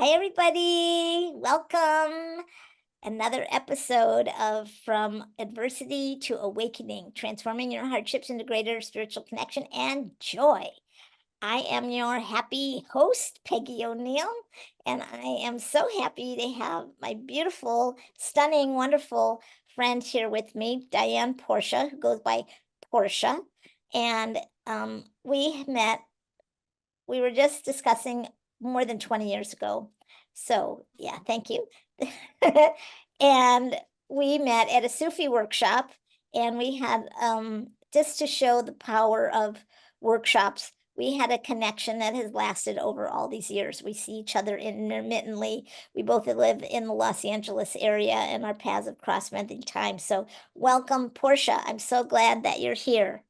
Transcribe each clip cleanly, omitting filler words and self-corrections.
Hi, everybody. Welcome. Another episode of From Adversity to Awakening, transforming your hardships into greater spiritual connection and joy. I am your happy host, Peggy O'Neill, and I am so happy to have my beautiful, stunning, wonderful friend here with me, Dianne Porchia, who goes by Portia. And we met, we were just discussing more than 20 years ago. So, yeah, thank you. And we met at a Sufi workshop, and we had just to show the power of workshops. We had a connection that has lasted over all these years. We see each other intermittently. We both live in the Los Angeles area, and our paths have crossed many times. So, welcome, Portia. I'm so glad that you're here.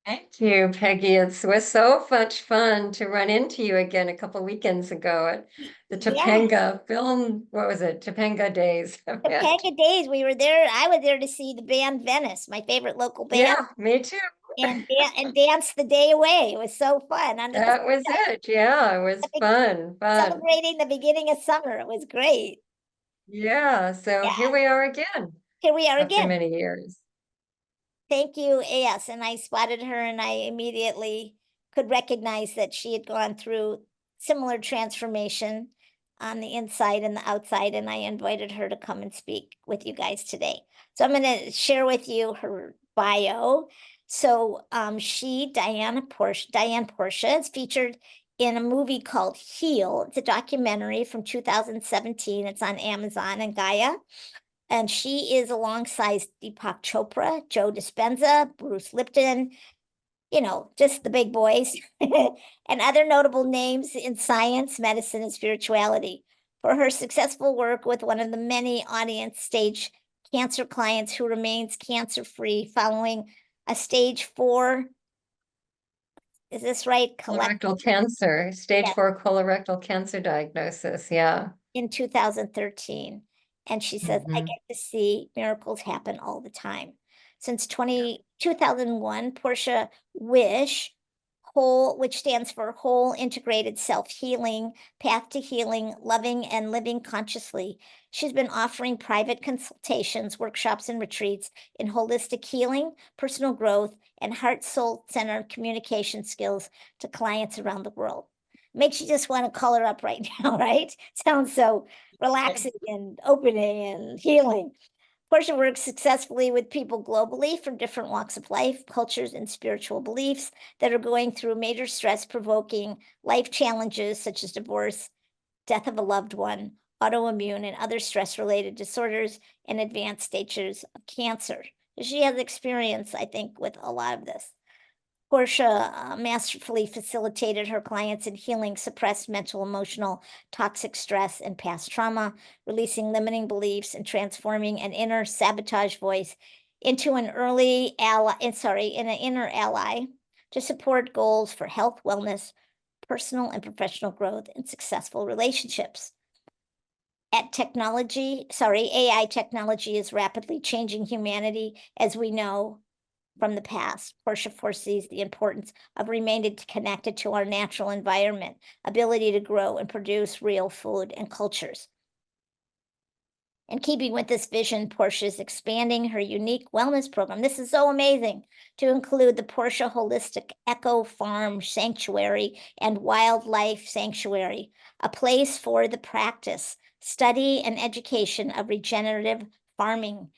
Thank you, Peggy. It was so much fun to run into you again a couple weekends ago at the Yeah. Topanga film. What was it? Topanga Days The event. Pega Days, we were there. I was there to see the band Venice, my favorite local band, Yeah, me too. and dance the day away. It was so fun under the That was it. Yeah, it was fun, fun. celebrating the beginning of summer. It was great. Yeah, so here Yeah, we are again here we are after again. many years. Thank you. Yes, and I spotted her, and I immediately could recognize that she had gone through similar transformation on the inside and the outside, and I invited her to come and speak with you guys today. So I'm going to share with you her bio. So Dianne Portia, is featured in a movie called Heal. It's a documentary from 2017. It's on Amazon and Gaia. And she is alongside Deepak Chopra, Joe Dispenza, Bruce Lipton, just the big boys, and other notable names in science, medicine, and spirituality. For her successful work with one of the many audience stage cancer clients who remains cancer free following a stage 4, is this right? Colorectal cancer, stage Yes, 4 colorectal cancer diagnosis. Yeah. in 2013. And she says, I Hmm. get to see miracles happen all the time. Since 2001, Portia Wish, Whole, which stands for Whole Integrated Self Healing, Path to Healing, Loving and Living Consciously. She's been offering private consultations, workshops, and retreats in holistic healing, personal growth, and heart soul centered communication skills to clients around the world. Makes you just want to color up right now, right? Sounds so relaxing and opening and healing. Portia works successfully with people globally from different walks of life, cultures, and spiritual beliefs that are going through major stress provoking life challenges such as divorce, death of a loved one, autoimmune, and other stress related disorders, and advanced stages of cancer. She has experience, I think, with a lot of this. Portia masterfully facilitated her clients in healing suppressed mental, emotional, toxic stress, and past trauma, releasing limiting beliefs and transforming an inner sabotage voice into an in an inner ally to support goals for health, wellness, personal and professional growth, and successful relationships. AI technology is rapidly changing humanity as we know from the past. Portia foresees the importance of remaining connected to our natural environment, ability to grow and produce real food and cultures. In keeping with this vision, Portia is expanding her unique wellness program. This is so amazing to include the Portia Holistic Eco Farm Sanctuary and Wildlife Sanctuary, a place for the practice, study, and education of regenerative farming,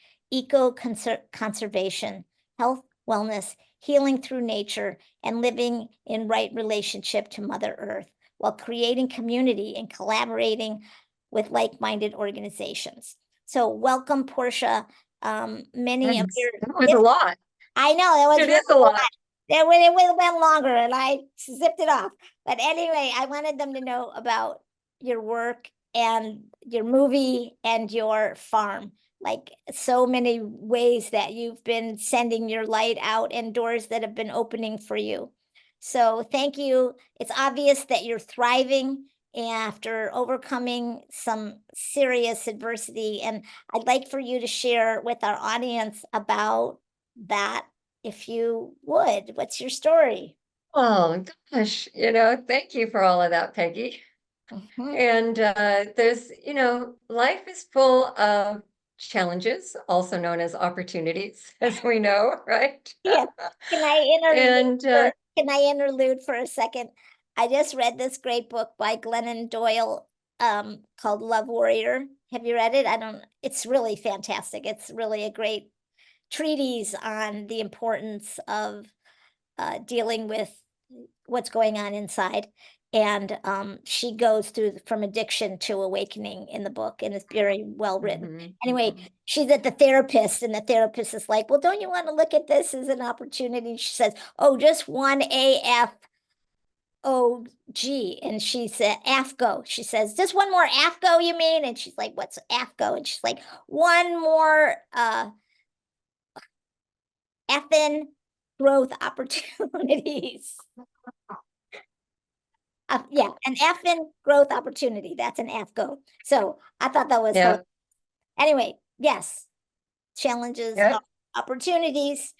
conservation, health, wellness, healing through nature, and living in right relationship to Mother Earth while creating community and collaborating with like-minded organizations. So welcome, Portia. Many of Thanks. your That was a this lot. I know that was It really is a a lot. lot. It would have been longer, and I zipped it off. But anyway, I wanted them to know about your work and your movie and your farm. Like so many ways that you've been sending your light out and doors that have been opening for you. So thank you. It's obvious that you're thriving after overcoming some serious adversity. And I'd like for you to share with our audience about that if you would. What's your story? Oh gosh, thank you for all of that, Peggy. Mhm. And there's, life is full of challenges, also known as opportunities, as we know, right? Yeah. Can I interlude And can I interlude for a second? I just read this great book by Glennon Doyle, called Love Warrior. Have you read it? I don't, it's really fantastic. It's really a great treatise on the importance of dealing with what's going on inside. And she goes through from addiction to awakening in the book, and it's very well written. mhm, Anyway, she's at the therapist, and the therapist is like, "Well, don't you want to look at this as an opportunity?" She says, "Oh, just one AFOG," and she said, "AFGO." She says, "Just one more AFGO, you mean?" And she's like, "What's AFGO?" And she's like, "One more effing growth opportunities." Yeah, an F in growth opportunity. That's an F go. So I thought that was hilarious. yeah, Anyway, yes, challenges, yeah, opportunities.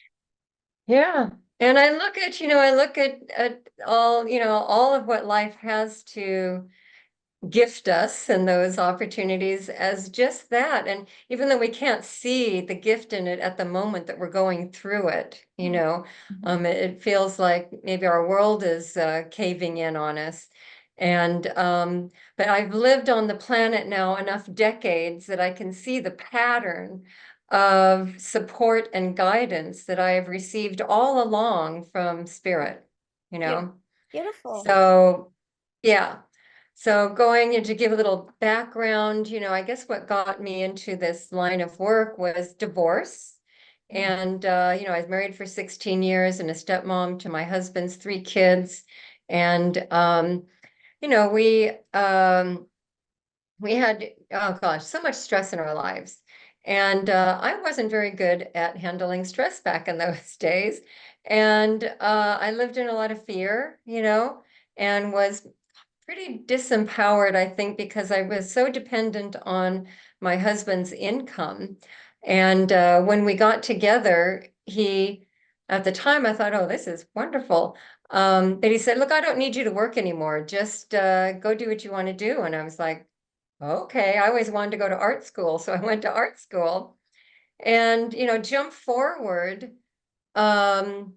yeah. And I look at all of what life has to gift us and those opportunities as just that. And even though we can't see the gift in it at the moment that we're going through it, it feels like maybe our world is caving in on us. And but I've lived on the planet now enough decades that I can see the pattern of support and guidance that I have received all along from spirit, you Beau- know. Beautiful. So yeah. So going and to give a little background, I guess what got me into this line of work was divorce. And I was married for 16 years and a stepmom to my husband's 3 kids. And you know, we um we had, oh gosh, so much stress in our lives. And I wasn't very good at handling stress back in those days. And I lived in a lot of fear, and was pretty disempowered, I think, because I was so dependent on my husband's income. And when we got together, at the time, I thought, oh, this is wonderful. But he said, look, I don't need you to work anymore. Just go do what you want to do. And I was like, okay, I always wanted to go to art school. So I went to art school and, jump forward. Um,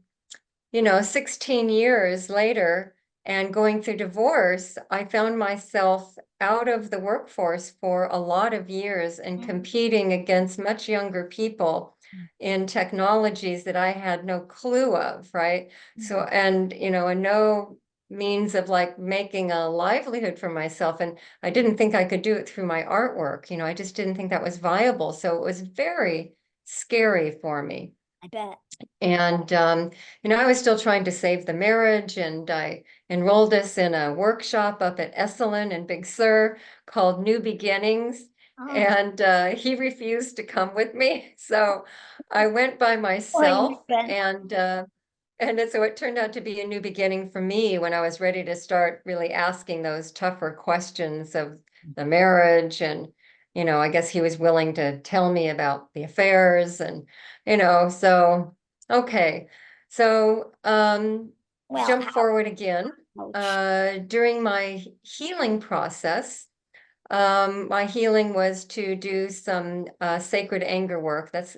16 years later and going through divorce, I found myself out of the workforce for a lot of years and competing against much younger people in technologies that I had no clue of, right? So, and no means of like making a livelihood for myself. And I didn't think I could do it through my artwork. I just didn't think that was viable. So it was very scary for me. I bet. And, I was still trying to save the marriage, and I enrolled us in a workshop up at Esalen in Big Sur called New Beginnings. Oh, And he refused to come with me. So I went by poor myself, husband. and so it turned out to be a new beginning for me when I was ready to start really asking those tougher questions of the marriage. And, I guess he was willing to tell me about the affairs and, so. Okay, so Well, jump forward again. ouch. During my healing process, my healing was to do some sacred anger work. That's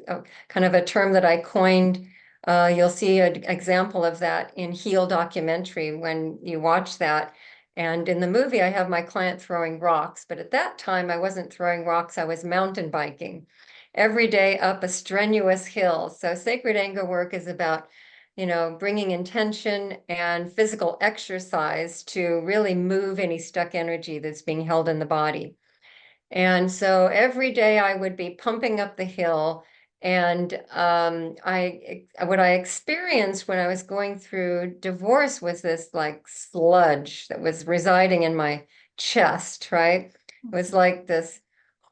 kind of a term that I coined. You'll see an example of that in Heal documentary when you watch that. And in the movie, I have my client throwing rocks, but at that time, I wasn't throwing rocks, I was mountain biking every day up a strenuous hill. So sacred anger work is about, bringing intention and physical exercise to really move any stuck energy that's being held in the body. And so every day I would be pumping up the hill. And what I experienced when I was going through divorce was this like sludge that was residing in my chest, right? It was like this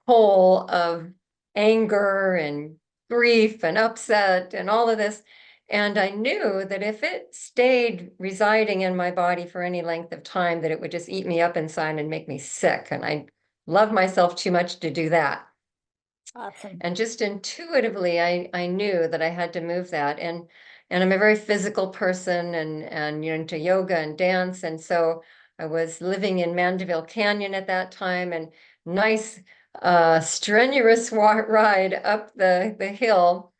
hole of anger and grief and upset and all of this. And I knew that if it stayed residing in my body for any length of time, that it would just eat me up inside and make me sick. And I love myself too much to do that. Awesome. And just intuitively, I knew that I had to move that. And I'm a very physical person and into yoga and dance. And so I was living in Mandeville Canyon at that time, and nice, strenuous ride up the hill,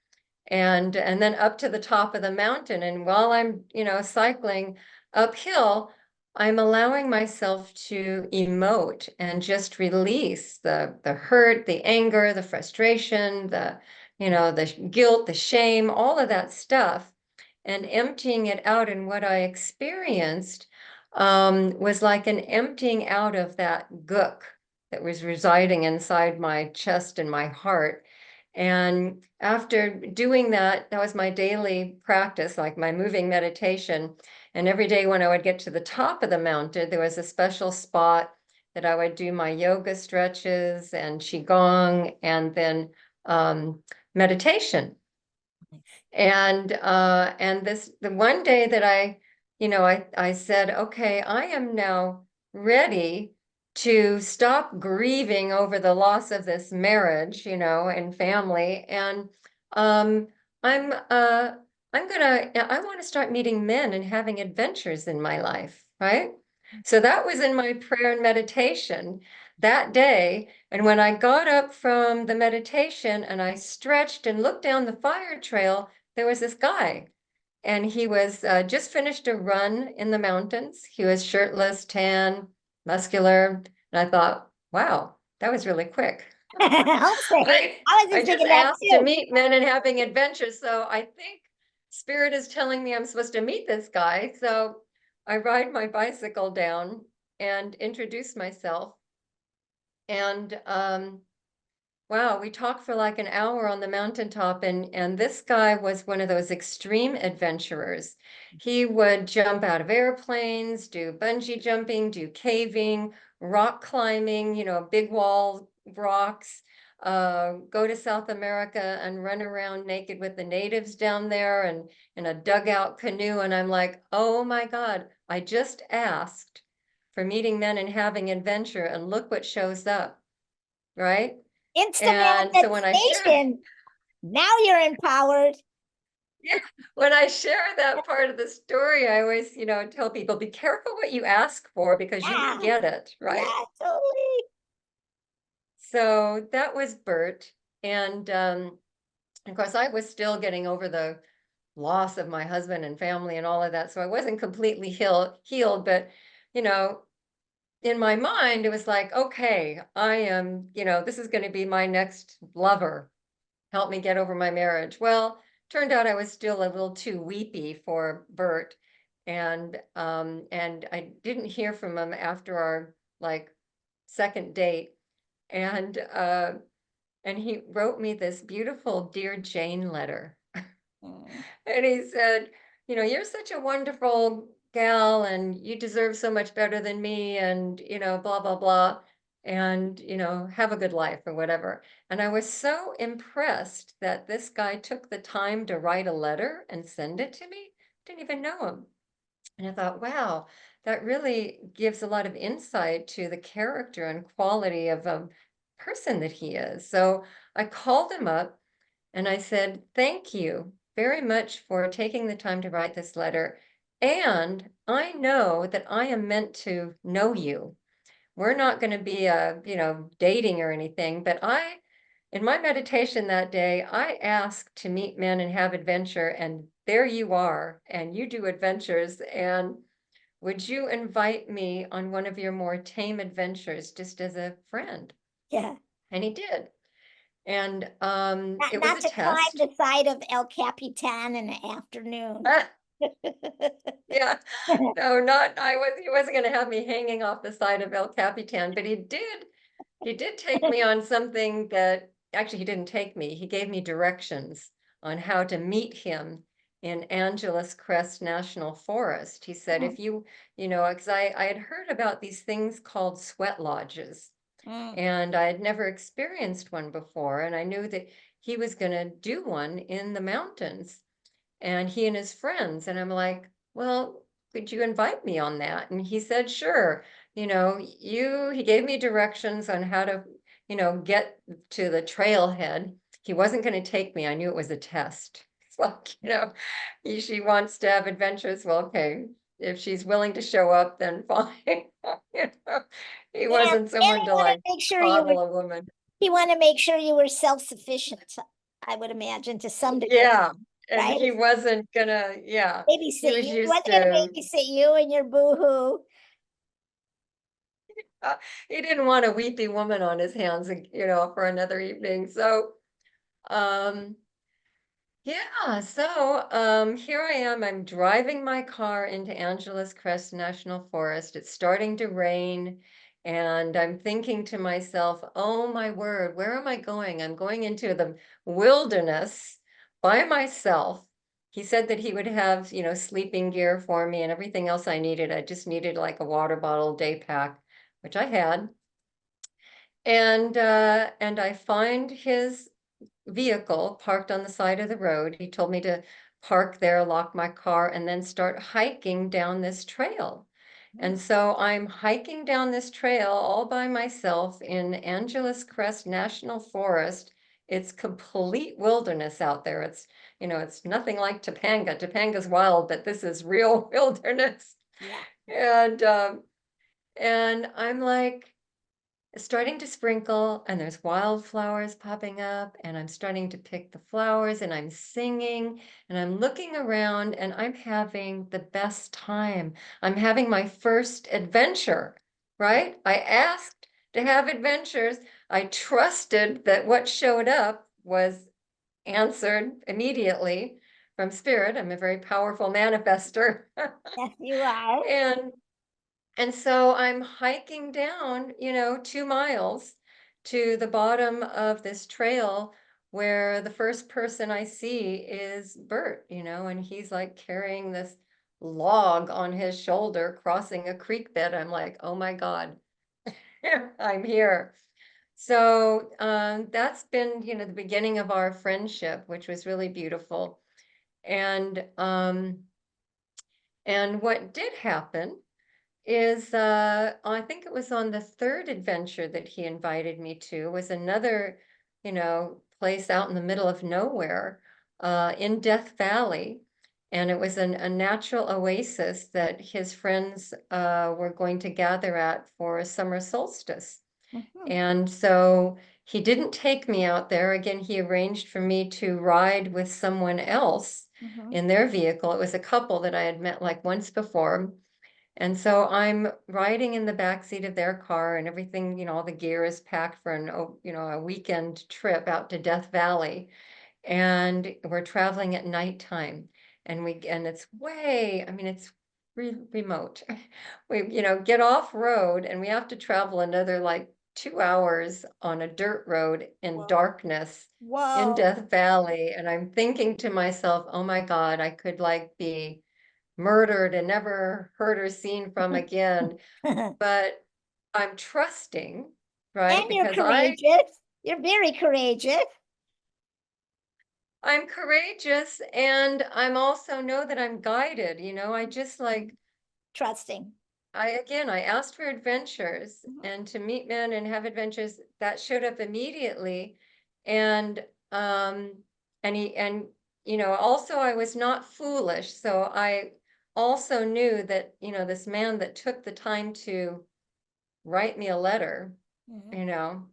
and then up to the top of the mountain. And while I'm, cycling uphill, I'm allowing myself to emote and just release the hurt, the anger, the frustration, the guilt, the shame, all of that stuff, and emptying it out. And what I experienced was like an emptying out of that gook that was residing inside my chest and my heart. And after doing that, that was my daily practice, like my moving meditation. And every day when I would get to the top of the mountain, there was a special spot that I would do my yoga stretches and qigong, and then meditation. And the one day that I said, okay, I am now ready to stop grieving over the loss of this marriage, and family. And um, I want to start meeting men and having adventures in my life, right? So that was in my prayer and meditation that day. And when I got up from the meditation and I stretched and looked down the fire trail, there was this guy, and he was just finished a run in the mountains. He was shirtless, tan, muscular. And I thought, wow, that was really quick. I'll say, I, I was I just just thinking that asked to too. meet men and having adventures. So I think Spirit is telling me I'm supposed to meet this guy. So I ride my bicycle down and introduce myself. And wow, we talked for like an hour on the mountaintop, and this guy was one of those extreme adventurers. He would jump out of airplanes, do bungee jumping, do caving, rock climbing, big wall rocks, go to South America and run around naked with the natives down there and in a dugout canoe. And I'm like, oh my God, I just asked for meeting men and having adventure, and look what shows up, right? Instant And so manifestation. Now you're empowered. yeah, when I share that part of the story, I always, tell people, be careful what you ask for because you may Yeah, get it, right? yeah, totally. So that was Bert. And of course, I was still getting over the loss of my husband and family and all of that. So I wasn't completely healed, but, you know, in my mind, it was like, okay, I am, this is going to be my next lover. Help me get over my marriage. Well, turned out I was still a little too weepy for Bert. And I didn't hear from him after our like second date. And and he wrote me this beautiful Dear Jane letter. Mm. And he said, you're such a wonderful gal and you deserve so much better than me, and, blah, blah, blah. And, have a good life or whatever. And I was so impressed that this guy took the time to write a letter and send it to me. Didn't even know him. And I thought, wow, that really gives a lot of insight to the character and quality of a person that he is. So I called him up and I said, thank you very much for taking the time to write this letter. And I know that I am meant to know you. We're not going to be, dating or anything, but in my meditation that day, I asked to meet men and have adventure, and there you are, and you do adventures. And would you invite me on one of your more tame adventures just as a friend? Yeah. And he did. And Not, it was not a to climb test. the side of El Capitan in the afternoon. Yeah, no, he wasn't going to have me hanging off the side of El Capitan, but he did take me on something that, actually, he didn't take me. He gave me directions on how to meet him in Angeles Crest National Forest. He said, Mm, if because I had heard about these things called sweat lodges, mm. and I had never experienced one before. And I knew that he was going to do one in the mountains, and he and his friends. And I'm like, well, could you invite me on that? And he said, sure. He gave me directions on how to, get to the trailhead. He wasn't going to take me. I knew it was a test. It's like, she wants to have adventures. Well, okay, if she's willing to show up, then fine. He wasn't And someone he to wanted to like make sure you were, coddle a woman. he wanted to make sure you were self-sufficient, I would imagine, to some degree, Yeah, and right? he wasn't gonna, yeah, he Babysit was you. He used wasn't gonna to, babysit you and your boo-hoo. he didn't want a weepy woman on his hands, for another evening. So, um, yeah, so here I am. I'm driving my car into Angeles Crest National Forest. It's starting to rain, and I'm thinking to myself, oh my word, where am I going? I'm going into the wilderness by myself. He said that he would have, sleeping gear for me and everything else I needed. I just needed like a water bottle, day pack, which I had. And I find his vehicle parked on the side of the road. He told me to park there, lock my car, and then start hiking down this trail. And so I'm hiking down this trail all by myself in Angeles Crest National Forest. It's complete wilderness out there. It's nothing like Topanga. Topanga's wild, but this is real wilderness. Yeah. And I'm like, it's starting to sprinkle and there's wildflowers popping up and I'm starting to pick the flowers and I'm singing and I'm looking around and I'm having the best time. I'm having my first adventure, right? I asked to have adventures. I trusted that what showed up was answered immediately from spirit. I'm a very powerful manifester. Yes, you are. And so I'm hiking down, 2 miles to the bottom of this trail where the first person I see is Bert, and he's like carrying this log on his shoulder, crossing a creek bed. I'm like, oh my God, I'm here. So that's been, the beginning of our friendship, which was really beautiful. And what did happen is I think it was on the third adventure that he invited me to was another, place out in the middle of nowhere, in Death Valley. And it was a natural oasis that his friends were going to gather at for a summer solstice. Mhm, And so he didn't take me out there. Again, he arranged for me to ride with someone else mhm. in their vehicle. It was a couple that I had met like once before. And so I'm riding in the back seat of their car and everything, all the gear is packed for a weekend trip out to Death Valley. And we're traveling at nighttime and it's it's remote. We, get off road and we have to travel another like 2 hours on a dirt road in Whoa. darkness in Whoa. Death Valley. And I'm thinking to myself, oh my God, I could like be murdered and never heard or seen from again. And But I'm trusting, right? you're Because courageous. You're very courageous. I'm courageous and I'm also know that I'm guided, I just Mhm. like Trusting. I asked for adventures Mhm, and to meet men and have adventures that showed up immediately. And um and also I was not foolish. So I also knew that, this man that took the time to write me a letter, mhm. you know,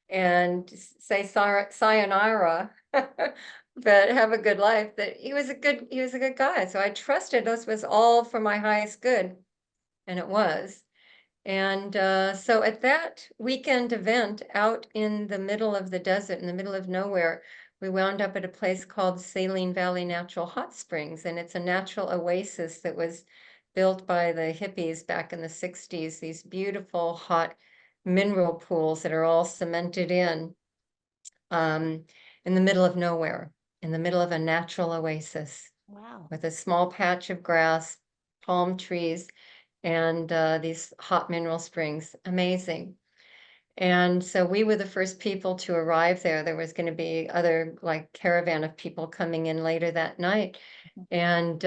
and say sayonara, but have a good life, that he was a good guy. So I trusted this was all for my highest good, and it was. And so at that weekend event out in the middle of the desert, in the middle of nowhere, we wound up at a place called Saline Valley Natural Hot Springs, and it's a natural oasis that was built by the hippies back in the 60s, these beautiful hot mineral pools that are all cemented um, in the middle of nowhere, in the middle of a natural oasis Wow. with a small patch of grass, palm trees, and these hot mineral springs. Amazing. And so we were the first people to arrive there. There was going to be other like caravan of people coming in later that night. And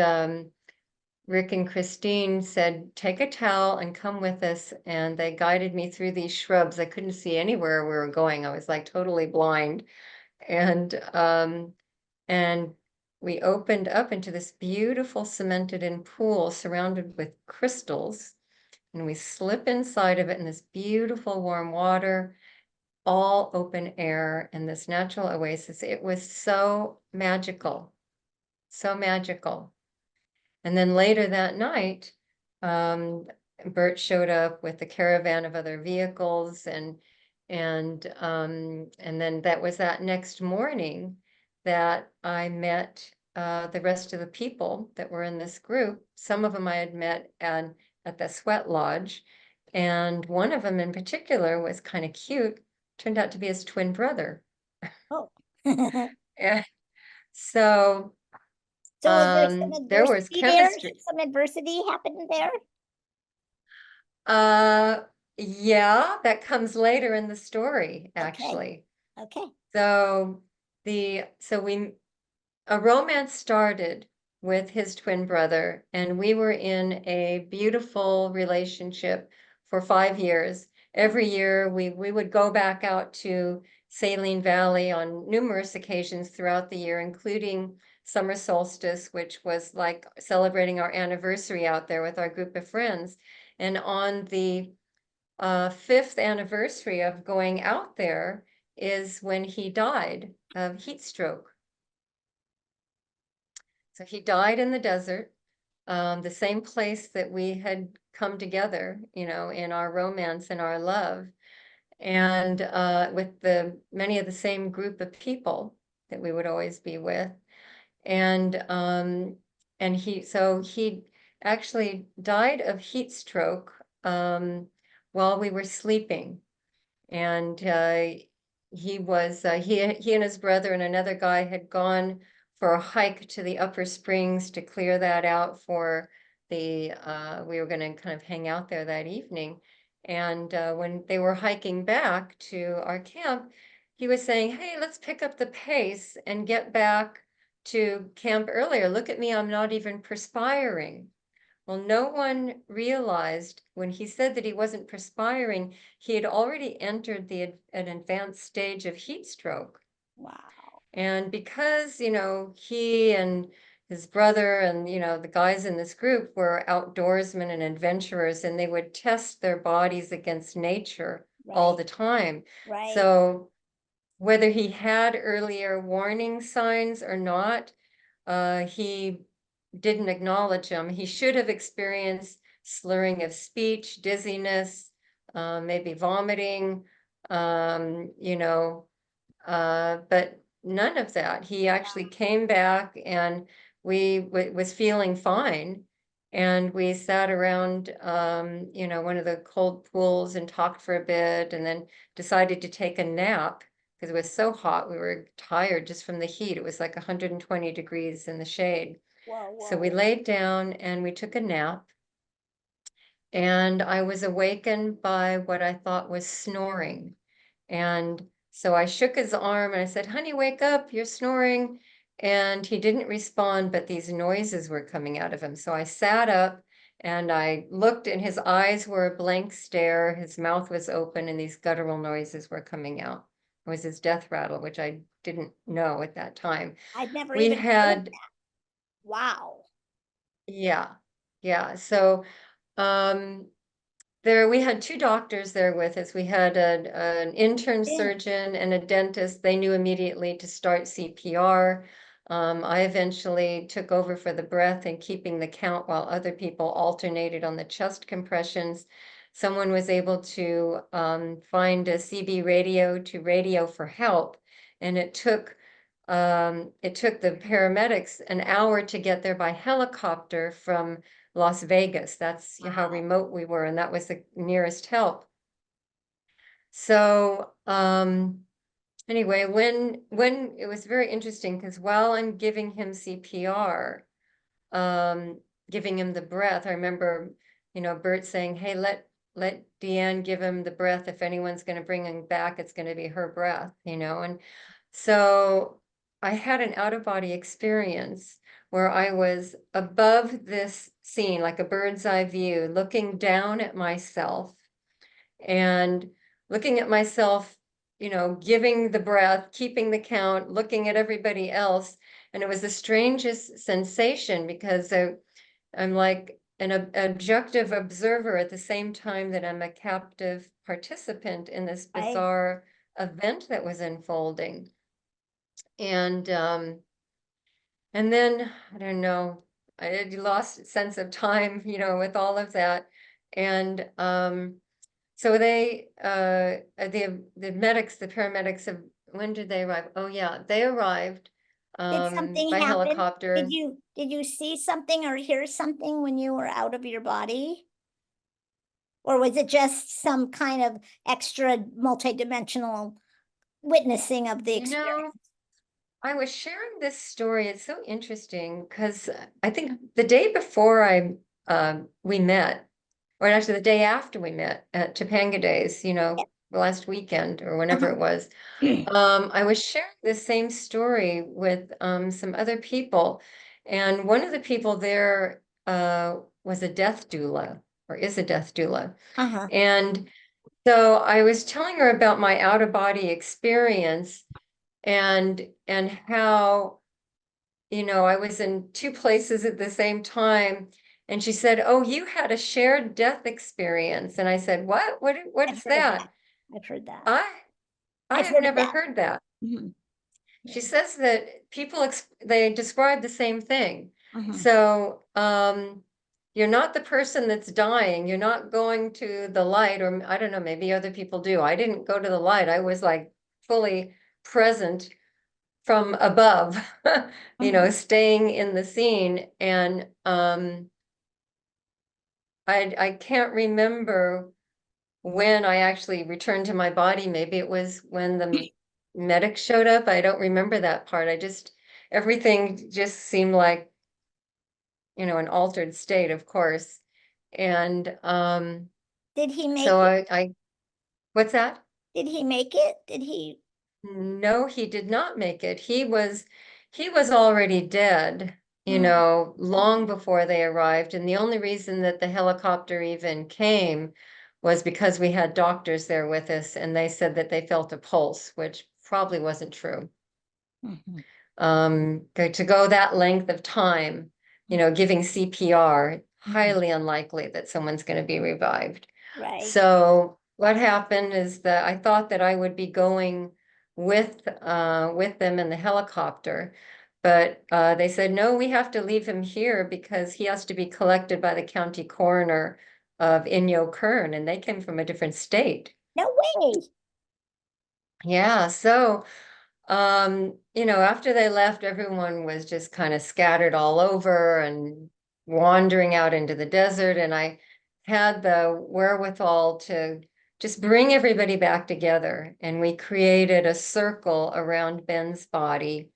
Rick and Christine said, take a towel and come with us. And they guided me through these shrubs. I couldn't see anywhere we were going. I was like totally blind. And we opened up into this beautiful cemented in pool surrounded with crystals. and we slip inside of it in this beautiful warm water, all open air in this natural oasis. It was so magical, so magical. And then later that night, Bert showed up with a caravan of other vehicles, and then that was that next morning that I met the rest of the people that were in this group. Some of them I had met at the sweat lodge, and one of them in particular was kind of cute. Turned out to be his twin brother. Oh. And so So is there some there was adversity there? chemistry. Some adversity happened there? Uh, yeah, that comes later in the story, Okay. actually. Okay. So a romance started with his twin brother, and we were in a beautiful relationship for 5 years. Every year we would go back out to Saline Valley on numerous occasions throughout the year, including summer solstice, which was like celebrating our anniversary out there with our group of friends. And on the 5th anniversary of going out there is when he died of heat stroke. So he died in the desert, the same place that we had come together, you know, in our romance and our love, and with many of the same group of people that we would always be with. And he actually died of heat stroke while we were sleeping. And he and his brother and another guy had gone for a hike to the upper springs to clear that out for we were going to kind of hang out there that evening. And when they were hiking back to our camp, he was saying, "Hey, let's pick up the pace and get back to camp earlier. Look at me, I'm not even perspiring." Well, no one realized when he said that he wasn't perspiring, he had already entered an advanced stage of heat stroke. Wow. And because, you know, he and his brother and, you know, the guys in this group were outdoorsmen and adventurers, and they would test their bodies against nature all Right. the time. Right. So whether he had earlier warning signs or not, he didn't acknowledge them. He should have experienced slurring of speech, dizziness, maybe vomiting, you know, but none of that. He actually came back, and was feeling fine. And we sat around, you know, one of the cold pools and talked for a bit, and then decided to take a nap because it was so hot. We were tired just from the heat. It was like 120 degrees in the shade. Whoa, So we whoa. laid down and we took a nap. And I was awakened by what I thought was snoring. And so I shook his arm and I said, "Honey, wake up, you're snoring." And he didn't respond, but these noises were coming out of him. So I sat up and I looked, and his eyes were a blank stare. His mouth was open, and these guttural noises were coming out. It was his death rattle, which I didn't know at that time. I'd never We even heard of had, that. Wow. yeah, yeah. So, um, we had two doctors there with us. We had an intern Yeah. surgeon and a dentist. They knew immediately to start CPR. I eventually took over for the breath and keeping the count while other people alternated on the chest compressions. Someone was able to find a CB radio to radio for help, and it took the paramedics an hour to get there by helicopter from Las Vegas. That's how Wow. remote we were, and that was the nearest help. So anyway, when it was very interesting, because while I'm giving him CPR, giving him the breath, I remember, you know, Bert saying, "Hey, let Dianne give him the breath. If anyone's going to bring him back, it's going to be her breath," you know. And so I had an out-of-body experience where I was above this scene, like a bird's eye view, looking down at myself and looking at myself, you know, giving the breath, keeping the count, looking at everybody else. And it was the strangest sensation because I'm like, objective observer at the same time that I'm a captive participant in this Right. bizarre event that was unfolding. And then I don't know, I had lost sense of time, with all of that. And so the medics, the paramedics when did they arrive? Oh yeah, they arrived Did something by happen? helicopter. Did you see something or hear something when you were out of your body? Or was it just some kind of extra multidimensional witnessing of the You know, experience? I was sharing this story. It's so interesting because I think the day before we met, or actually the day after we met at Topanga Days, Yeah. last weekend or whenever Uh-huh. it was, I was sharing this same story with some other people, and one of the people there was a death doula, or is a death doula, Uh-huh. and so I was telling her about my out of body experience and how I was in two places at the same time. And she said, "Oh, you had a shared death experience." And I said, what I've is heard that. that? I've heard that. I I I've have heard of never that. heard that. Mhm. She Yeah. says that people they describe the same thing. Uh-huh. So, you're not the person that's dying. You're not going to the light, or I don't know, maybe other people do. I didn't go to the light. I was like fully present from above, Uh-huh. staying in the scene. And I can't remember when I actually returned to my body. Maybe it was when the medic showed up. I don't remember that part. Everything just seemed like, an altered state, of course. And Did he make so it? what's that? Did he make it? Did he? No, he did not make it. He was already dead, Mm. long before they arrived. And the only reason that the helicopter even came was because we had doctors there with us, and they said that they felt a pulse, which probably wasn't true. Mhm. To go that length of time, giving CPR, Mhm. highly unlikely that someone's going to be revived. Right. So what happened is that I thought that I would be going with them in the helicopter, but they said, no, we have to leave him here because he has to be collected by the county coroner of Inyo Kern, and they came from a different state. No way. Yeah, so after they left, everyone was just kind of scattered all over and wandering out into the desert. And I had the wherewithal to just bring everybody back together. And we created a circle around Ben's body.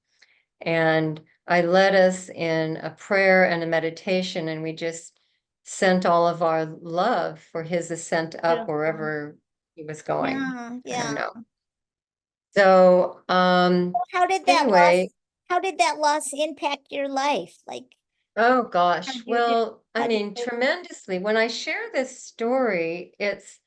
And I led us in a prayer and a meditation. And we just sent all of our love for his ascent up Beautiful. wherever he was going. Yeah, I don't yeah. know. So, How did that anyway, how did that loss impact your life? Like, oh how gosh. did you do? Well, I How did mean, you? tremendously. When I share this story, it's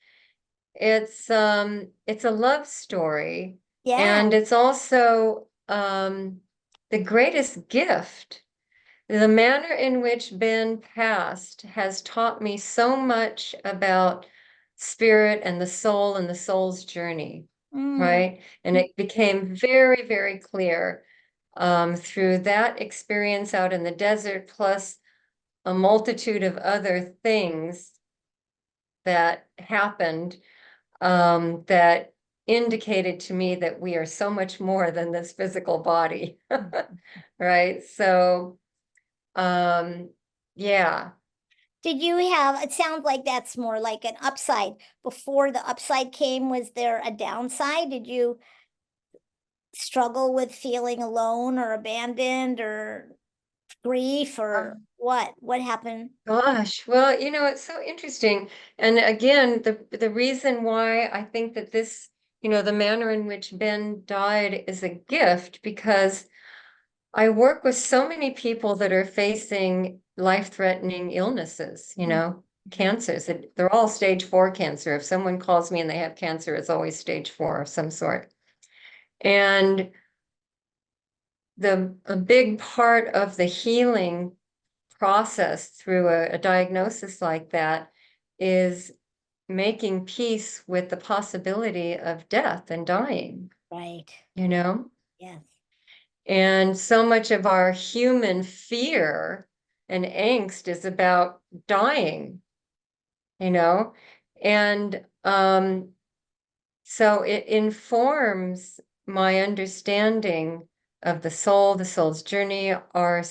a love story, Yeah. and it's also the greatest gift. The manner in which Ben passed has taught me so much about spirit and the soul's journey, Mm. right? And it became very, very clear through that experience out in the desert, plus a multitude of other things that happened that indicated to me that we are so much more than this physical body, right? So, yeah. Did you have, it sounds like that's more like an upside. Before the upside came, was there a downside? Did you struggle with feeling alone or abandoned or grief or Um, what? What happened? Gosh, well, it's so interesting. And again, the reason why I think that this, the manner in which Ben died is a gift, because I work with so many people that are facing life-threatening illnesses, Mhm. cancers. They're all stage 4 cancer. If someone calls me and they have cancer, it's always stage 4 of some sort. And a big part of the healing process through a diagnosis like that is making peace with the possibility of death and dying, Right. you know? Yes. And so much of our human fear and angst is about dying, you know? And so it informs my understanding of the soul, the soul's journey, our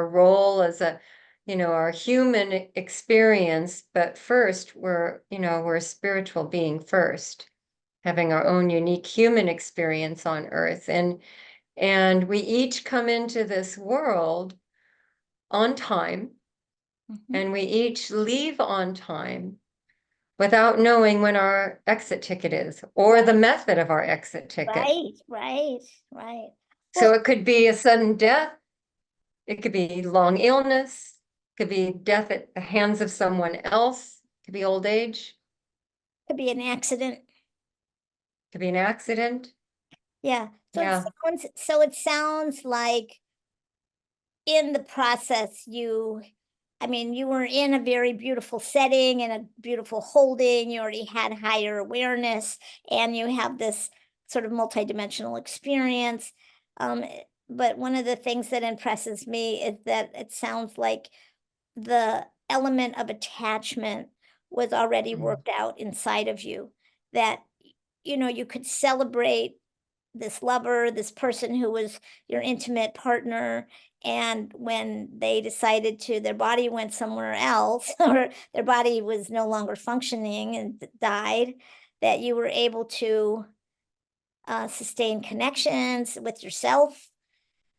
role as a, our human experience. But first, we're a spiritual being first, having our own unique human experience on Earth. And we each come into this world on time, Mhm. and we each leave on time without knowing when our exit ticket is or the Right. method of our exit ticket. Right. Right. Right. So Well, it could be a sudden death, it could be long illness, it could be death at the hands of someone else, it could be old age, could be an accident. it could be an accident. Yeah. Yeah. So it sounds like in the process I mean, you were in a very beautiful setting and a beautiful holding. You already had higher awareness, and you have this sort of multidimensional experience. But one of the things that impresses me is that it sounds like the element of attachment was already Mhm. worked out inside of you. That you could celebrate this lover, this person who was your intimate partner, and when they decided to their body went somewhere else or their body was no longer functioning and died, that you were able to sustain connections with yourself,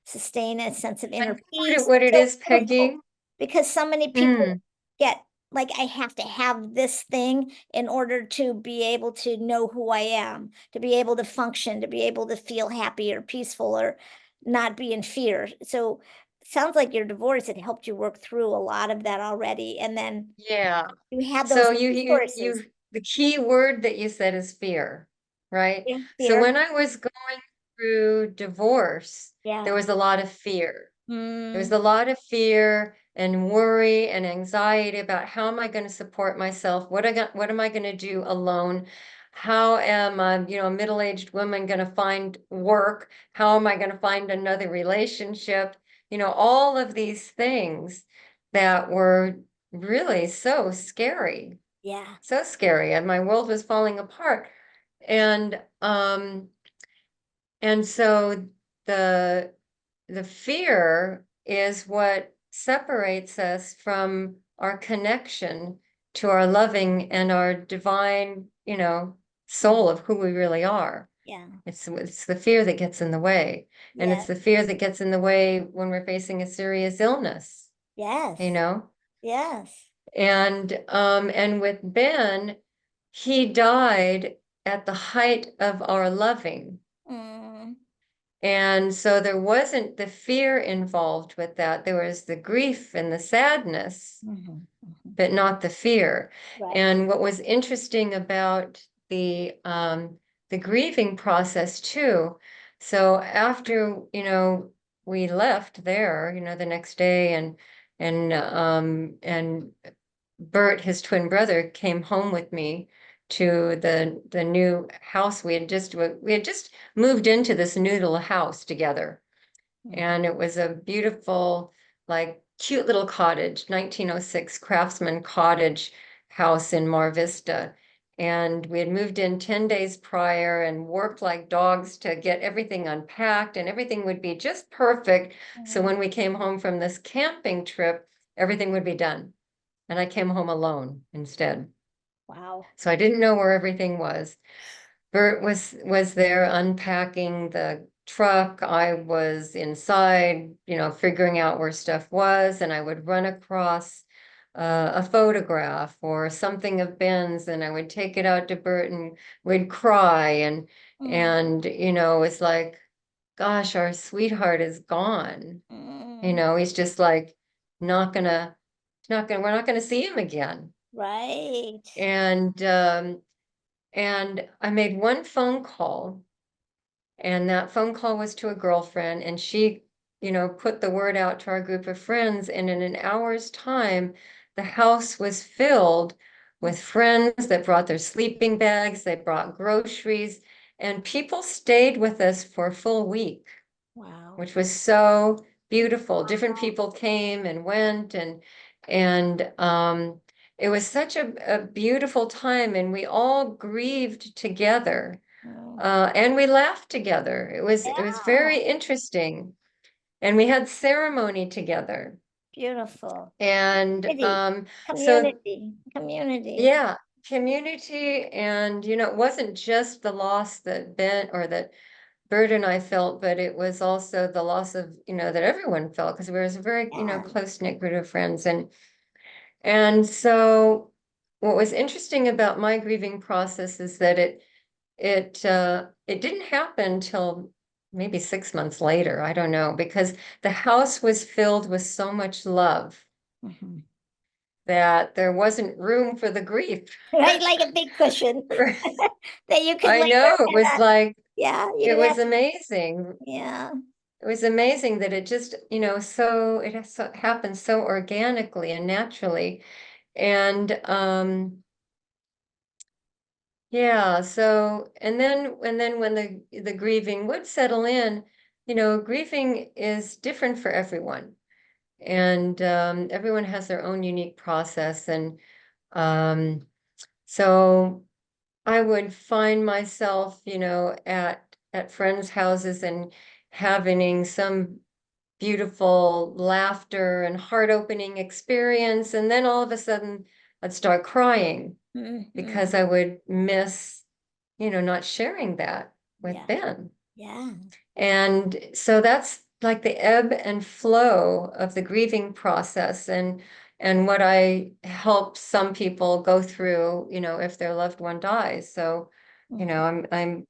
sustain a sense of I inner think peace. what It's it so is, beautiful Peggy. because so many people Mm, get like, I have to have this thing in order to be able to know who I am, to be able to function, to be able to feel happy or peaceful or not be in fear. So sounds like your divorce had helped you work through a lot of that already. And then yeah. you had those So resources. the key word that you said is fear, right? Yeah, So fear. when I was going through divorce, there Yeah. was a lot of fear. There was Mm, a lot of fear and worry and anxiety about how am I going to support myself? What am I going to do alone? How am I, a middle-aged woman going to find work? How am I going to find another relationship? All of these things that were really so scary, yeah. so scary. And my world was falling apart. And so the the fear is what separates us from our connection to our loving and our divine, Mm, soul of who we really are. yeah. It's the fear that gets in the way. And Yeah. it's the fear that gets in the way when we're facing a serious illness, you Yes. know? Yes. And with Ben, he died at the height of our loving. Mm, And so there wasn't the fear involved with that. There was the grief and the sadness, mhm, mhm. but not the fear. Right. And what was interesting about the grieving process too. So after, we left there, the next day and Bert, his twin brother, came home with me to the new house. We had just moved into this new little house together, Mhm, and it was a beautiful, like cute little cottage, 1906 craftsman cottage house in Mar Vista. And we had moved in 10 days prior and worked like dogs to get everything unpacked, and everything would be just perfect. So mhm. when we came home from this camping trip, everything would be done. And I came home alone instead. Wow. So I didn't know where everything was. Bert was there unpacking the truck. I was inside, figuring out where stuff was, and I would run across a photograph or something of Ben's, and I would take it out to Bert, and we'd cry, Mm, it's like, gosh, our sweetheart is gone. mm. He's just like not gonna, we're not gonna see him again. Right. And I made one phone call, and that phone call was to a girlfriend, and she put the word out to our group of friends, and in an hour's time, the house was filled with friends that brought their sleeping bags, they brought groceries, and people stayed with us for a full week, Wow. which was so beautiful. Different people came and went, and it was such a beautiful time, and we all grieved together. Mm. And we laughed together. It was Yeah. very interesting. And we had ceremony together. Beautiful. And Community, so community. yeah, community, and it wasn't just the loss that Ben or that Bert and I felt, but it was also the loss of, that everyone felt, because we were a very, Yeah. close-knit group of friends. And so what was interesting about my grieving process is that it didn't happen till maybe 6 months later. I don't know, because the house was filled with so much love Mhm. that there wasn't room for the grief. Right, like a big cushion that you could I lay know, your it was head on. like, Yeah, you it didn't was have to. amazing. Yeah. It was amazing that it just, it has happened so organically and naturally. And yeah, so and then when the grieving would settle in, grieving is different for everyone. And everyone has their own unique process. And um, so I would find myself, at friends' houses and having some beautiful laughter and heart-opening experience. And then all of a sudden I'd start crying because Mhm. I would miss, not sharing that with Yeah. Ben. Yeah. And so that's like the ebb and flow of the grieving process, and what I help some people go through, if their loved one dies. So, Mhm. I'm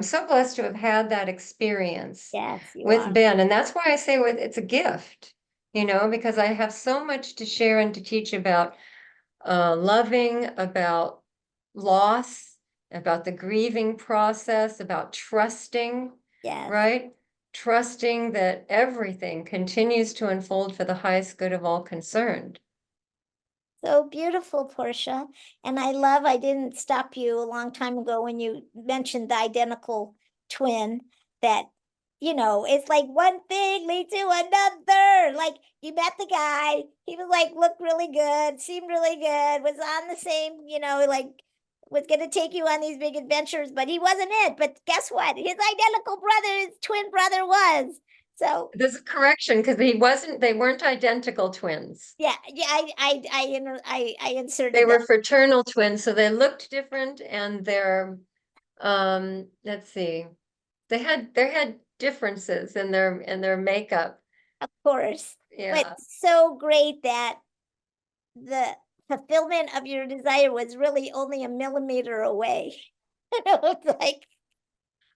so blessed to have had that experience Yes, you with are. Ben. And that's why I say it's a gift, because I have so much to share and to teach about loving, about loss, about the grieving process, about trusting, Yes. right? Trusting that everything continues to unfold for the highest good of all concerned. So beautiful, Portia. And I didn't stop you a long time ago when you mentioned the identical twin that, it's like one thing leads to another. Like you met the guy, he was like, looked really good, seemed really good, was on the same, like was going to take you on these big adventures, but he wasn't it. But guess what? His identical brother, his twin brother was. So There's a correction, because they weren't identical twins. yeah, yeah, I They inserted that. were fraternal twins, so they looked different, and let's see, they had differences in their makeup. Of course. But Yeah. so great that the fulfillment of your desire was really only a millimeter away. It's like,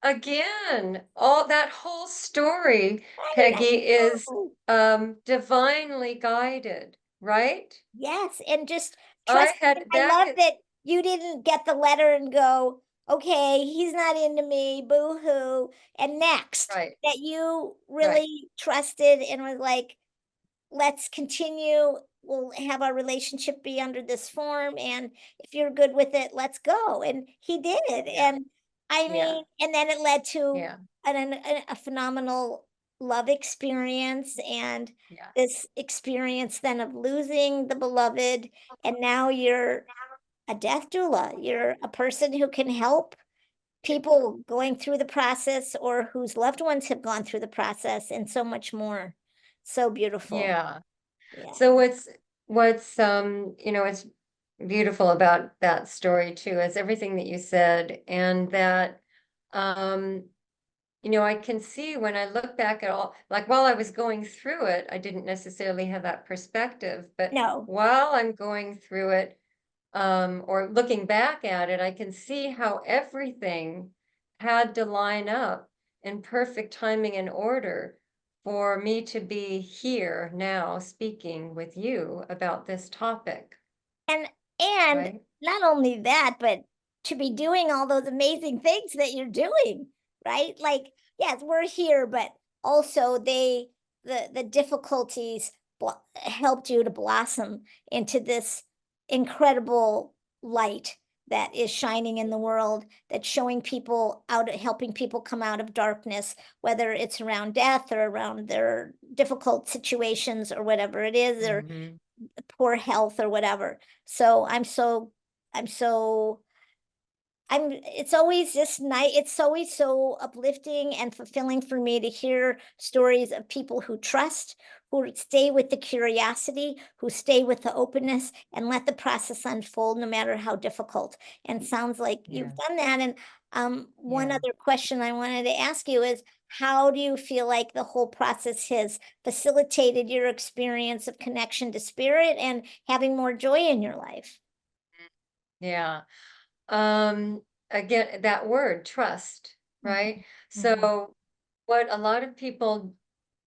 Again, all that whole story, right, I Peggy, is know. divinely guided, right? Yes, and just I trust. And had I that love is that you didn't get the letter and go, okay, he's not into me, boo hoo. And next, right, that you right. really trusted and was like, let's continue. We'll have our relationship be under this form. And if you're good with it, let's go. And he did it. Yeah, And I yeah, mean, and then it led to yeah, a phenomenal love experience and yeah, this experience then of losing the beloved. And now you're a death doula. You're a person who can help people going through the process or whose loved ones have gone through the process and so much more. So beautiful. yeah. Yeah. So what's beautiful about that story too is everything that you said, and that um I can see when I look back at all, like while I was going through it, I didn't necessarily have that perspective, but No. while I'm going through it, or looking back at it, I can see how everything had to line up in perfect timing and order for me to be here now speaking with you about this topic, And and right? not only that, but to be doing all those amazing things that you're doing, right? Like, yes, we're here, but also the difficulties helped you to blossom into this incredible light that is shining in the world, that's showing people out, helping people come out of darkness, whether it's around death or around their difficult situations or whatever it is, or Mhm. poor health or whatever. So I'm so it's always just night. It's always so uplifting and fulfilling for me to hear stories of people who trust, who stay with the curiosity, who stay with the openness and let the process unfold no matter how difficult. And sounds like Yeah, you've done that. And one yeah. other question I wanted to ask you is, how do you feel like the whole process has facilitated your experience of connection to spirit and having more joy in your life? Yeah. Um, Again, that word, trust, Mhm, right? mhm. So what a lot of people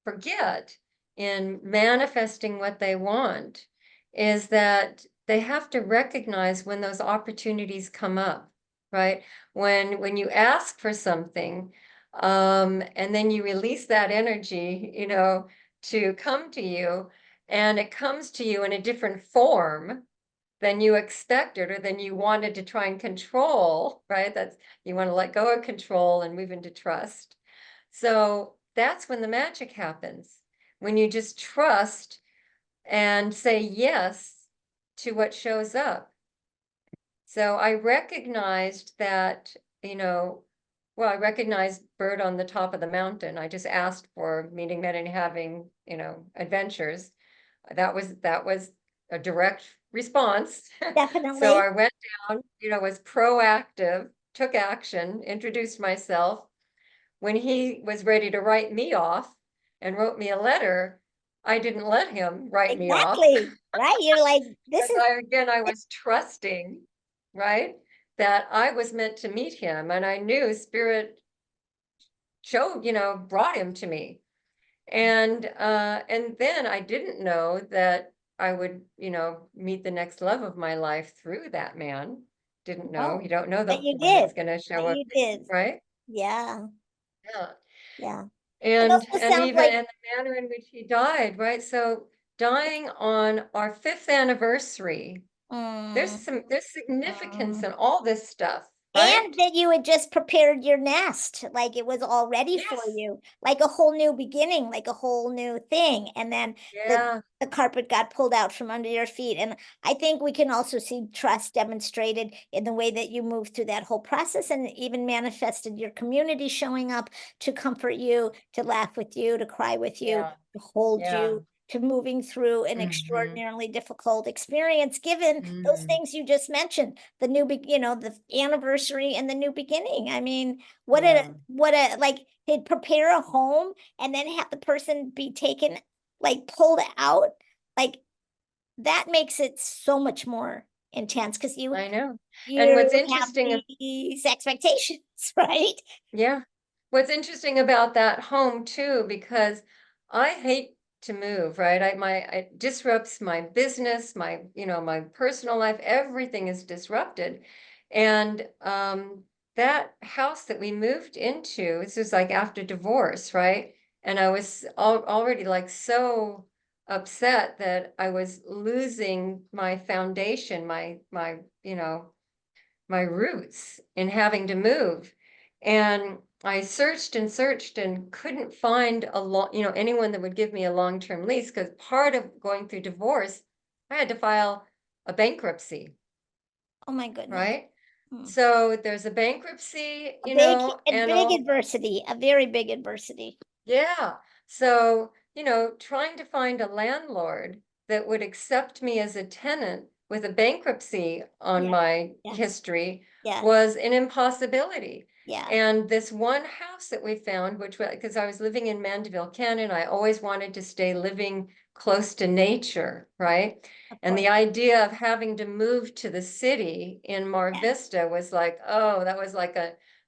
forget in manifesting what they want is that they have to recognize when those opportunities come up, right? When you ask for something, and then you release that energy, to come to you, and it comes to you in a different form than you expected or than you wanted to try and control, right? That's you want to let go of control and move into trust. So that's when the magic happens. When you just trust and say yes to what shows up. So I recognized that, I recognized bird on the top of the mountain. I just asked for meeting men and having, adventures. That was a direct response. So Definitely. I went down, was proactive, took action, introduced myself. When he was ready to write me off and wrote me a letter, I didn't let him write me off. Exactly. Right. You're like, this Because is I was trusting, right, that I was meant to meet him, and I knew Spirit showed, brought him to me. And then I didn't know that I would, meet the next love of my life through that man. Didn't know. oh, You don't know but the you one did. that's going to But show up, you did. right? Yeah. Yeah. Yeah. It And also and sounds even like and the manner in which he died, right? So dying on our fifth anniversary, mm, there's significance mm. in all this stuff, And right? that you had just prepared your nest, like it was all ready for Yes. you, like a whole new beginning, like a whole new thing. And then the Yeah. the carpet got pulled out from under your feet. And I think we can also see trust demonstrated in the way that you moved through that whole process and even manifested your community showing up to comfort you, to laugh with you, to cry with you, Yeah. to hold Yeah. you, to moving through an Hmm. extraordinarily difficult experience, given those Hmm. things you just mentioned, the anniversary and the new beginning. I mean, Yeah. what a like they'd prepare a home and then have the person be taken, like pulled out. Like that makes it so much more intense because I know. And you what's have interesting, these expectations, right? yeah. What's interesting about that home too, because I hate to move, right? It disrupts my business, my personal life, everything is disrupted. And that house that we moved into, this was like after divorce, right? And I was already like so upset that I was losing my foundation, my roots in having to move. And I searched and searched and couldn't find anyone that would give me a long-term lease, because part of going through divorce, I had to file a bankruptcy, Oh my goodness. right? Hmm. So there's a bankruptcy, A and big all. adversity, a very big adversity. Yeah. So, trying to find a landlord that would accept me as a tenant with a bankruptcy on Yeah, my yeah, history yeah, was an impossibility. yeah, And this one house that we found, because I was living in Mandeville, Canada, I always wanted to stay living close to nature, right? of And course. the idea of having to move to the city in Mar Yeah, Vista was like, oh, that was like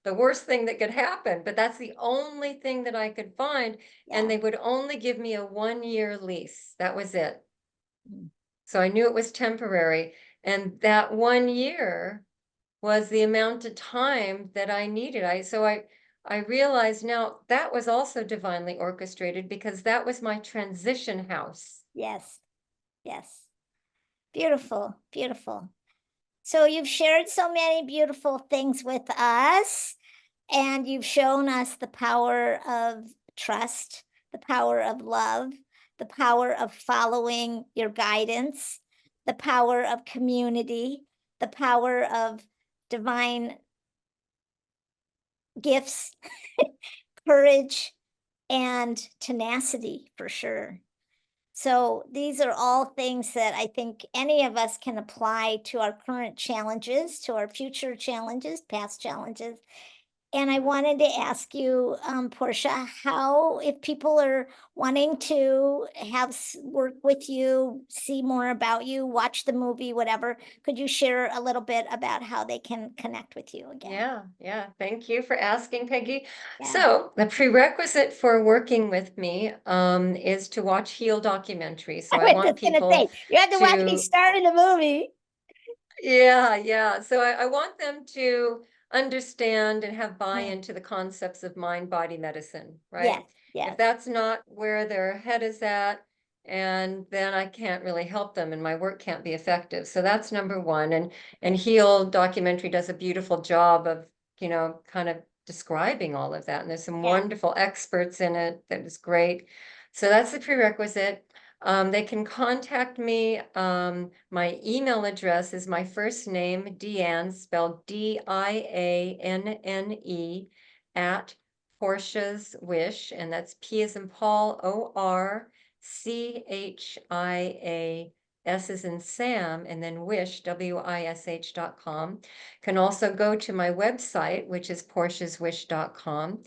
the worst thing that could happen, but that's the only thing that I could find. And yeah. they would only give me a 1-year lease. That was it. Mm. So I knew it was temporary. And that 1 year was the amount of time that I needed. I realize now that was also divinely orchestrated because that was my transition house. Yes, yes. Beautiful, beautiful. So you've shared so many beautiful things with us, and you've shown us the power of trust, the power of love, the power of following your guidance, the power of community, the power of divine gifts, courage, and tenacity for sure. So these are all things that I think any of us can apply to our current challenges, to our future challenges, past challenges. And I wanted to ask you, Portia, how, if people are wanting to have work with you, see more about you, watch the movie, whatever, could you share a little bit about how they can connect with you again? Yeah, yeah. Thank you for asking, Peggy. Yeah, So the prerequisite for working with me is to watch Heal documentaries. So I I was want just gonna people say you have to watch me to star in the movie. yeah, yeah. So I want them to understand and have Yeah. buy-in to the concepts of mind body medicine, Yes, right? If yes, that's not where their head is at, and then I can't really help them and my work can't be effective. So that's number one. And Heal documentary does a beautiful job of, kind of describing all of that. And there's some yeah. wonderful experts in it that is great. So that's the prerequisite. They can contact me. My email address is my first name, Dianne, spelled Dianne, at Portia's Wish, and that's P as in Paul, ORCHIA, S as in Sam, and then wish, WISH.com. Can also go to my website, which is portiaswish.com.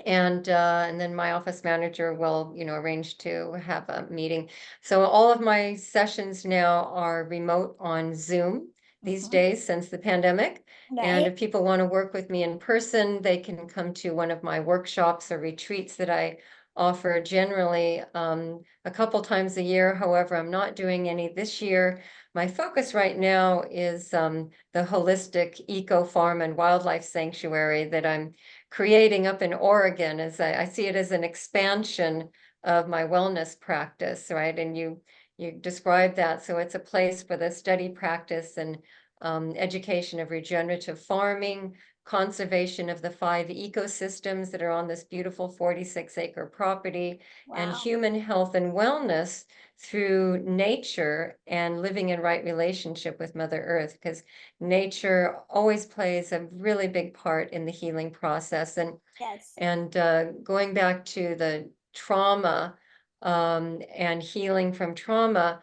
And then my office manager will, arrange to have a meeting. So all of my sessions now are remote on Zoom these Mhm. days since the pandemic. And Right. if people want to work with me in person, they can come to one of my workshops or retreats that I offer generally a couple times a year. However, I'm not doing any this year. My focus right now is the holistic eco farm and wildlife sanctuary that I'm creating up in Oregon. As I see it as an expansion of my wellness practice, right? And you described that. So it's a place for the study, practice, and education of regenerative farming, conservation of the 5 ecosystems that are on this beautiful 46-acre property, and Wow. human health and wellness through nature and living in right relationship with Mother Earth, because nature always plays a really big part in the healing process. Yes. And going back to the trauma and healing from trauma,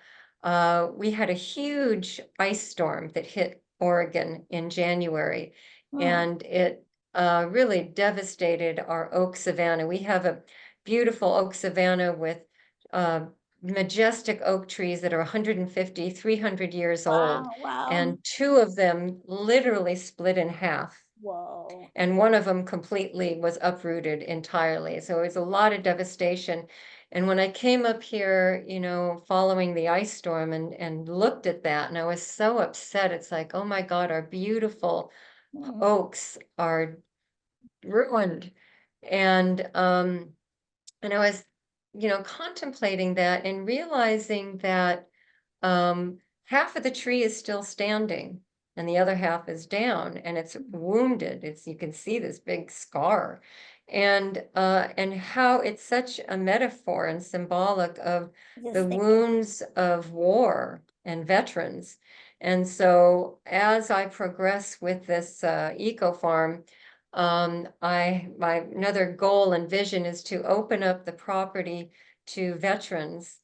we had a huge ice storm that hit Oregon in January, Hmm. and it really devastated our oak savanna. We have a beautiful oak savanna with uh, majestic oak trees that are 150, 300 years old, Wow. Wow. and 2 of them literally split in half, Whoa. and one of them completely was uprooted entirely. So it was a lot of devastation. And when I came up here, following the ice storm and looked at that, and I was so upset. It's like, oh my God, our beautiful Mm. oaks are ruined. And I was, contemplating that and realizing that half of the tree is still standing and the other half is down and it's wounded. You can see this big scar, and how it's such a metaphor and symbolic of the Just thinking. wounds of war and veterans. And so as I progress with this eco farm, my another goal and vision is to open up the property to veterans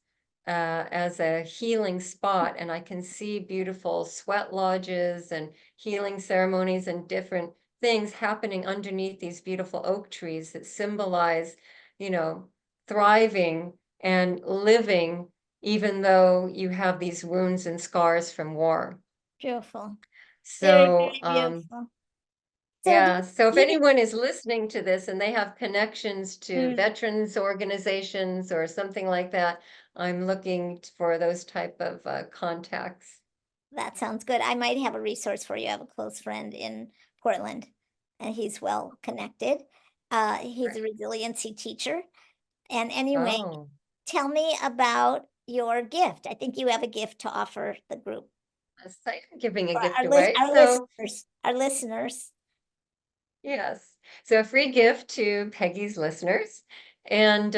as a healing spot, and I can see beautiful sweat lodges and healing ceremonies and different things happening underneath these beautiful oak trees that symbolize, you know, thriving and living, even though you have these wounds and scars from war. Beautiful. Very, So, very beautiful. So do yeah, so if you, anyone is listening to this and they have connections to mm, veterans organizations or something like that, I'm looking for those type of contacts. that sounds good. I might have a resource for you. I have a close friend in Portland. and he's well connected. He's a Right. resiliency teacher. And anyway, Oh, tell me about your gift. I think you have a gift to offer the group yes, I am giving a or gift away. our So listeners, our listeners. yes. So a free gift to Peggy's listeners. And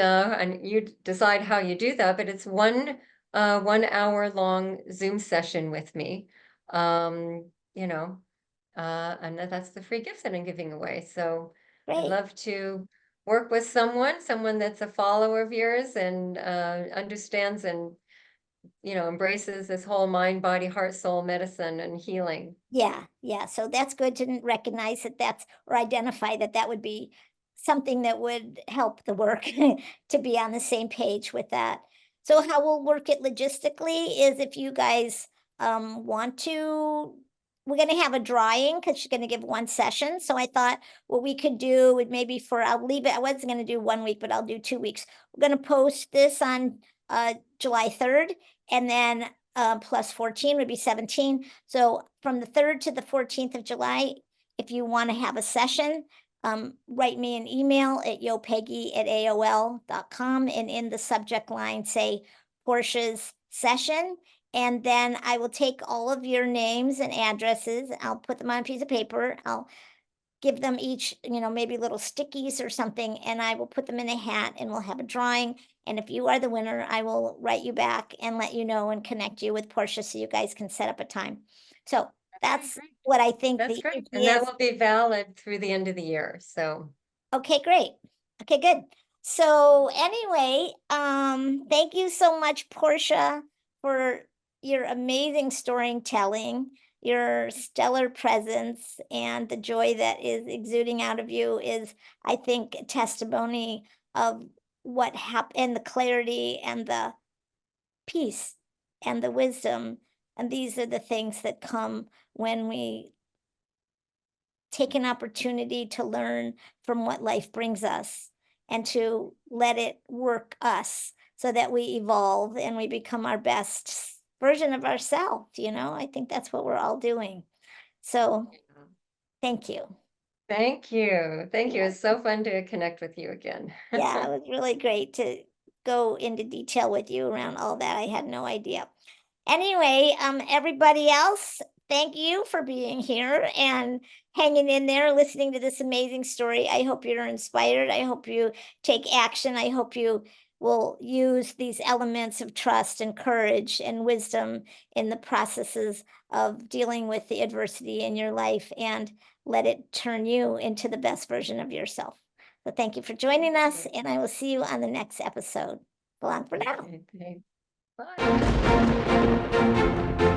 you decide how you do that, but it's one hour long Zoom session with me. You know, and that's the free gift that I'm giving away. So I'd Great. love to work with someone that's a follower of yours and understands and embraces this whole mind, body, heart, soul medicine and healing. Yeah, yeah. So that's good to recognize that that's or identify that that would be something that would help the work to be on the same page with that. So how we'll work it logistically is if you guys want to, we're going to have a drawing because she's going to give one session. So I thought what we could do would maybe I'll leave it. I wasn't going to do 1 week, but I'll do 2 weeks. We're going to post this on July 3rd, and then plus 14 would be 17. So from the 3rd to the 14th of July, if you want to have a session, write me an email at yopeggy@aol.com and in the subject line say Portia's session. And then I will take all of your names and addresses. I'll put them on a piece of paper. I'll give them each, maybe little stickies or something, and I will put them in a hat and we'll have a drawing. And if you are the winner, I will write you back and let you know and connect you with Portia so you guys can set up a time. So Okay, that's great. what I think That's the great. And that easiest. will be valid through the end of the year. So Okay, great. Okay, good. So anyway, thank you so much, Portia, for your amazing storytelling, your stellar presence, and the joy that is exuding out of you is, I think, a testimony of what happened and the clarity and the peace and the wisdom. And these are the things that come when we take an opportunity to learn from what life brings us and to let it work us so that we evolve and we become our best version of ourselves. I think that's what we're all doing. So yeah. thank you. Thank you. Thank you. Yeah, It's so fun to connect with you again. yeah, it was really great to go into detail with you around all that. I had no idea. Anyway, everybody else, thank you for being here and hanging in there, listening to this amazing story. I hope you're inspired. I hope you take action. I hope you will use these elements of trust and courage and wisdom in the processes of dealing with the adversity in your life and let it turn you into the best version of yourself. So thank you for joining Thank us, you. and I will see you on the next episode. So long for now. Okay, thanks. Bye.